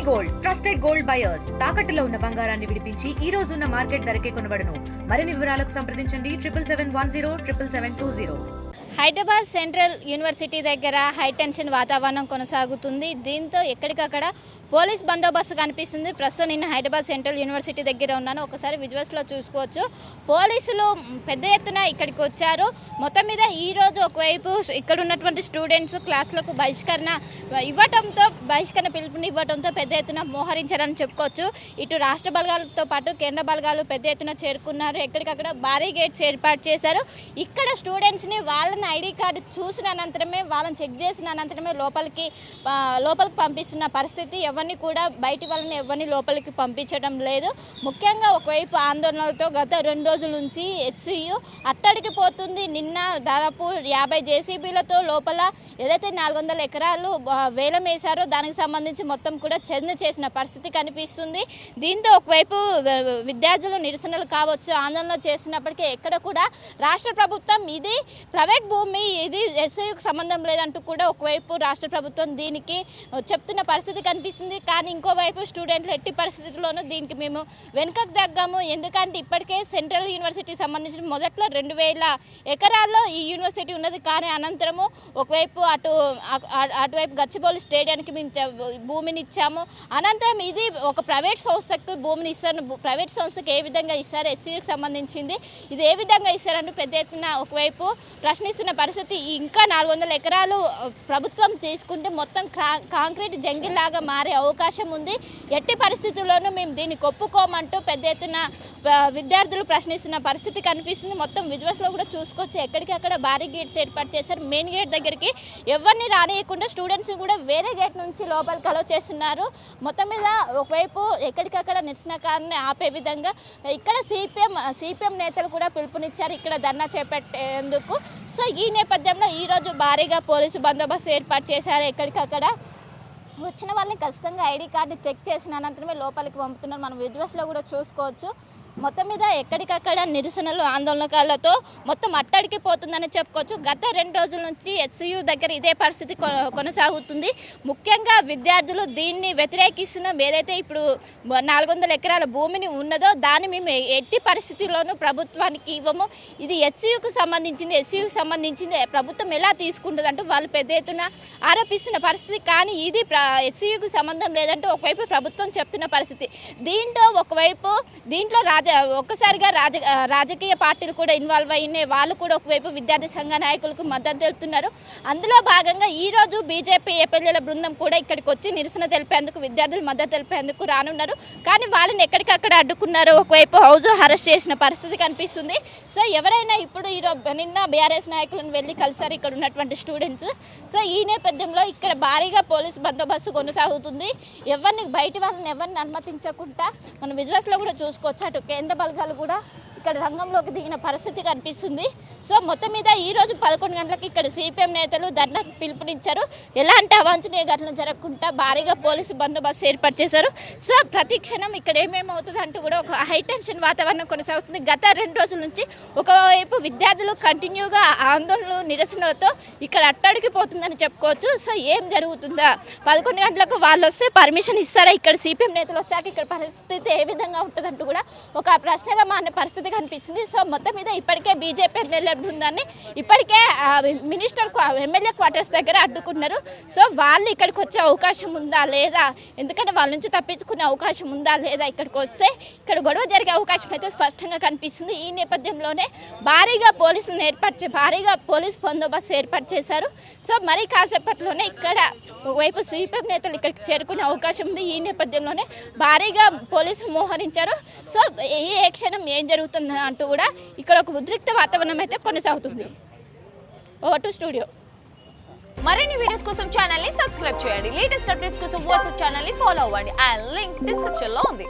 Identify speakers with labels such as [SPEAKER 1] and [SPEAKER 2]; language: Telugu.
[SPEAKER 1] గోల్డ్ ట్రస్టెడ్ గోల్డ్ బయర్స్ తాకట్టులో ఉన్న బంగారాన్ని విడిపించి ఈ రోజు ఉన్న మార్కెట్ ధరకే కొనబడును. మరిన్ని వివరాలకు సంప్రదించండి 7771077720.
[SPEAKER 2] హైదరాబాద్ సెంట్రల్ యూనివర్సిటీ దగ్గర హైటెన్షన్ వాతావరణం కొనసాగుతుంది. దీంతో ఎక్కడికక్కడ పోలీస్ బందోబస్తు కనిపిస్తుంది. ప్రస్తుతం నేను హైదరాబాద్ సెంట్రల్ యూనివర్సిటీ దగ్గర ఉన్నాను. ఒకసారి విజువల్స్లో చూసుకోవచ్చు. పోలీసులు పెద్ద ఎత్తున ఇక్కడికి వచ్చారు. మొత్తం మీద ఈరోజు ఒకవైపు ఇక్కడ ఉన్నటువంటి స్టూడెంట్స్ క్లాసులకు బహిష్కరణ పిలుపుని ఇవ్వడంతో పెద్ద ఎత్తున మోహరించారని చెప్పుకోవచ్చు. ఇటు రాష్ట్ర బలగాలతో పాటు కేంద్ర బలగాలు పెద్ద ఎత్తున చేరుకున్నారు. ఎక్కడికక్కడ భారీ గేట్స్ ఏర్పాటు చేశారు. ఇక్కడ స్టూడెంట్స్ని వాళ్ళని ఐడి కార్డు చూసిన అనంతరమే వాళ్ళని చెక్ చేసిన అనంతరమే లోపలికి పంపిస్తున్న పరిస్థితి. ఎవరిని కూడా బయటి వాళ్ళని ఎవరిని లోపలికి పంపించడం లేదు. ముఖ్యంగా ఒకవైపు ఆందోళనలతో గత 2 రోజుల నుంచి హెచ్సియు అట్టడికి పోతుంది. నిన్న దాదాపు 50 జేసీబీలతో లోపల ఏదైతే 400 ఎకరాలు వేలం వేశారో దానికి సంబంధించి మొత్తం కూడా చర్చ చేసిన పరిస్థితి కనిపిస్తుంది. దీంతో ఒకవైపు విద్యార్థులు నిరసనలు కావచ్చు ఆందోళన చేసినప్పటికీ ఎక్కడ కూడా రాష్ట్ర ప్రభుత్వం ఇది ప్రైవేట్ భూమి, ఇది ఎస్ఐకి సంబంధం లేదంటూ కూడా ఒకవైపు రాష్ట్ర ప్రభుత్వం దీనికి చెప్తున్న పరిస్థితి కనిపిస్తుంది. కానీ ఇంకోవైపు స్టూడెంట్లు ఎట్టి పరిస్థితుల్లోనూ దీనికి మేము వెనుకకు తగ్గాము. ఎందుకంటే ఇప్పటికే సెంట్రల్ యూనివర్సిటీకి సంబంధించిన మొదట్లో 2000 ఎకరాల్లో ఈ యూనివర్సిటీ ఉన్నది. కానీ అనంతరము ఒకవైపు అటువైపు గచ్చిబౌలి స్టేడియానికి మేము భూమిని ఇచ్చాము. అనంతరం ఇది ఒక ప్రైవేట్ సంస్థకు భూమిని ఇస్తాను. ప్రైవేట్ సంస్థకు ఏ విధంగా ఇస్తారు, ఎస్సీకి సంబంధించింది ఇది ఏ విధంగా ఇస్తారంటూ పెద్ద ఎత్తున ఒకవైపు ప్రశ్నిస్తున్న పరిస్థితి. ఇంకా 400 ఎకరాలు ప్రభుత్వం తీసుకుంటే మొత్తం కాంక్రీట్ జంగిల్లాగా మారే అవకాశం ఉంది. ఎట్టి పరిస్థితుల్లోనూ మేము దీన్ని ఒప్పుకోమంటూ పెద్ద ఎత్తున విద్యార్థులు ప్రశ్నిస్తున్న పరిస్థితి కనిపిస్తుంది. మొత్తం విజువల్స్లో కూడా చూసుకోవచ్చు. ఎక్కడికక్కడ భారీ గేట్స్ ఏర్పాటు చేశారు. మెయిన్ గేట్ దగ్గరికి ఎవరిని రానియకుండా స్టూడెంట్స్ కూడా వేరే గేట్ నుంచి లోపలికి అలౌ చేస్తున్నారు. మొత్తం మీద ఒకవైపు ఎక్కడికక్కడ నిరసనకారుని ఆపే విధంగా ఇక్కడ సిపిఎం నేతలు కూడా పిలుపునిచ్చారు ఇక్కడ ధర్నా చేపట్టేందుకు. సో ఈ నేపథ్యంలో ఈరోజు భారీగా పోలీసు బందోబస్తు ఏర్పాటు చేశారు. ఎక్కడికక్కడ వచ్చిన వాళ్ళని ఖచ్చితంగా ఐడి కార్డు చెక్ చేసిన అనంతరమే లోపలికి పంపుతున్నారు. మనం విజువల్స్లో కూడా చూసుకోవచ్చు. మొత్తం మీద ఎక్కడికక్కడ నిరసనలు ఆందోళనకాలతో మొత్తం అట్టడికి పోతుందని చెప్పుకోవచ్చు. గత 2 రోజుల నుంచి హెచ్సియు దగ్గర ఇదే పరిస్థితి కొనసాగుతుంది. ముఖ్యంగా విద్యార్థులు దీన్ని వ్యతిరేకిస్తున్నాం. ఏదైతే ఇప్పుడు 400 ఎకరాల భూమిని ఉన్నదో దాన్ని మేము ఎట్టి పరిస్థితుల్లోనూ ప్రభుత్వానికి ఇవ్వము. ఇది హెచ్సియుకు సంబంధించింది ప్రభుత్వం ఎలా తీసుకుంటుంది అంటూ వాళ్ళు పెద్ద ఎత్తున ఆరోపిస్తున్న పరిస్థితి. కానీ ఇది హెచ్సియుకు సంబంధం లేదంటూ ఒకవైపు ప్రభుత్వం చెప్తున్న పరిస్థితి. దీంట్లో ఒక్కసారిగా రాజకీయ పార్టీలు కూడా ఇన్వాల్వ్ అయినాయి. వాళ్ళు కూడా ఒకవైపు విద్యార్థి సంఘ నాయకులకు మద్దతు తెలుపుతున్నారు. అందులో భాగంగా ఈరోజు బీజేపీ ఎమ్మెల్యేల బృందం కూడా ఇక్కడికి వచ్చి నిరసన తెలిపేందుకు విద్యార్థులు మద్దతు తెలిపేందుకు రానున్నారు. కానీ వాళ్ళని ఎక్కడికక్కడ అడ్డుకున్నారు. ఒకవైపు హౌస్ అరెస్ట్ చేసిన పరిస్థితి కనిపిస్తుంది. సో ఎవరైనా ఇప్పుడు నిన్న బీఆర్ఎస్ నాయకులను వెళ్ళి కలిసారు ఇక్కడ ఉన్నటువంటి స్టూడెంట్స్. సో ఈ నేపథ్యంలో ఇక్కడ భారీగా పోలీసు బందోబస్తు కొనసాగుతుంది. బయటి వాళ్ళని ఎవరిని అనుమతించకుండా మనం విజువల్స్లో కూడా చూసుకోవచ్చు. అటు కేంద్ర బలగాలు కూడా ఇక్కడ రంగంలోకి దిగిన పరిస్థితి కనిపిస్తుంది. సో మొత్తం మీద ఈరోజు 11 గంటలకు ఇక్కడ సిపిఎం నేతలు ధర్నాకు పిలుపునిచ్చారు. ఎలాంటి అవాంఛనీయ ఘటనలు జరగకుండా భారీగా పోలీసు బందోబస్తు ఏర్పాటు చేశారు. సో ప్రతి క్షణం ఇక్కడ ఏమేమవుతుంది అంటూ కూడా ఒక హైటెన్షన్ వాతావరణం కొనసాగుతుంది. గత 2 రోజుల నుంచి ఒకవైపు విద్యార్థులు కంటిన్యూగా ఆందోళనలు నిరసనలతో ఇక్కడ అట్టడికి పోతుందని చెప్పుకోవచ్చు. సో ఏం జరుగుతుందా, 11 గంటలకు వాళ్ళు వస్తే పర్మిషన్ ఇస్తారా, ఇక్కడ సిపిఎం నేతలు వచ్చాక ఇక్కడ పరిస్థితి ఏ విధంగా ఉంటుందంటూ కూడా ఒక ప్రశ్నగా మారిన పరిస్థితి కనిపిస్తుంది. సో మొత్తం మీద ఇప్పటికే బీజేపీ ఎమ్మెల్యే బృందాన్ని ఇప్పటికే ఎమ్మెల్యే క్వార్టర్స్ దగ్గర అడ్డుకున్నారు. సో వాళ్ళు ఇక్కడికి వచ్చే అవకాశం ఉందా లేదా, ఎందుకంటే వాళ్ళ నుంచి తప్పించుకునే అవకాశం ఉందా లేదా, ఇక్కడికి వస్తే ఇక్కడ గొడవ జరిగే అవకాశం అయితే స్పష్టంగా కనిపిస్తుంది. ఈ నేపథ్యంలోనే భారీగా పోలీస్ బందోబస్తు ఏర్పాటు చేశారు. సో మరి కాసేపట్లోనే ఇక్కడ ఒకవైపు సిపిఎం నేతలు ఇక్కడికి చేరుకునే అవకాశం ఉంది. ఈ నేపథ్యంలోనే భారీగా పోలీసులు మోహరించారు. సో ఏ క్షణం ఏం జరుగుతుంది అంటూ కూడా ఇక్కడ ఒక ఉద్రిక్త వాతావరణం అయితే కొనసాగుతుంది. Over to studio.
[SPEAKER 3] మరిన్ని వీడియోస్ కోసం ఛానల్ ని సబ్స్క్రైబ్ చేయండి. లేటెస్ట్ అప్డేట్స్ కోసం వాట్సాప్ ఛానల్ ని ఫాలో అవ్వండి. ఆ లింక్ డిస్క్రిప్షన్ లో ఉంది.